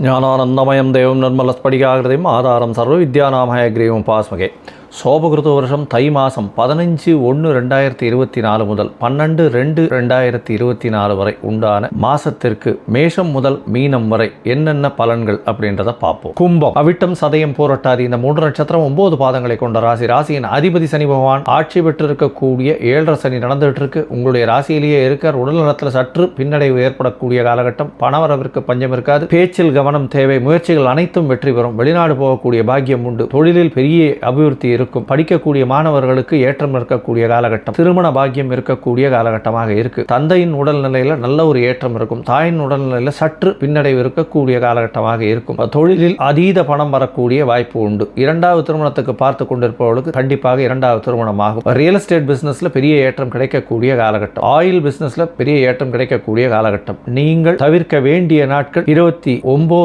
ஞானானந்தமயம் தேவம் நிர்மலஸ்படிகாகிருதியும் ஆதாரம் சர்வ வித்யாநாமயக்ரீவம் பாஸ்மகே. சோபகிருத வருஷம் தை மாதம் 15/1/2024 முதல் 12/2/2024 வரை உண்டான மாசத்திற்கு மேஷம் முதல் மீனம் வரை என்னென்ன பலன்கள் அப்படின்றத பார்ப்போம். கும்பம், அவிட்டம், சதயம், பூரட்டாதி இந்த 3 நட்சத்திரம் 9 பாதங்களை கொண்ட ராசி. ராசியின் அதிபதி சனி பகவான் ஆட்சி பெற்று இருக்கக்கூடிய 7.5 சனி நடந்துகிட்டு இருக்கு. உங்களுடைய ராசியிலேயே இருக்க உடல் நலத்தில் சற்று பின்னடைவு ஏற்படக்கூடிய காலகட்டம். பணவரவிற்கு பஞ்சம் இருக்காது. பேச்சில் கவனம் தேவை. முயற்சிகள் அனைத்தும் வெற்றி பெறும். வெளிநாடு போகக்கூடிய பாக்கியம் உண்டு. தொழிலில் பெரிய அபிவிருத்தி இருக்கும். படிக்கக்கூடிய மாணவர்களுக்கு ஏற்றம் இருக்கக்கூடிய காலகட்டம். திருமண பாக்கியம் இருக்கக்கூடிய காலகட்டமாக இருக்கு. தந்தையின் உடல்நிலையில நல்ல ஒரு ஏற்றம் இருக்கும். தாயின் உடல்நிலையில சற்று பின்னடைவு இருக்கக்கூடிய காலகட்டமாக இருக்கும். தொழிலில் அதீத பணம் வரக்கூடிய வாய்ப்பு உண்டு. 2வது திருமணத்துக்கு பார்த்து கொண்டிருப்பவர்களுக்கு கண்டிப்பாக 2வது திருமணம் ஆகும். ரியல் எஸ்டேட் பிசினஸ்ல பெரிய ஏற்றம் கிடைக்கக்கூடிய காலகட்டம். ஆயில் பிசினஸ்ல பெரிய ஏற்றம் கிடைக்கக்கூடிய காலகட்டம். நீங்கள் தவிர்க்க வேண்டிய நாட்கள் 29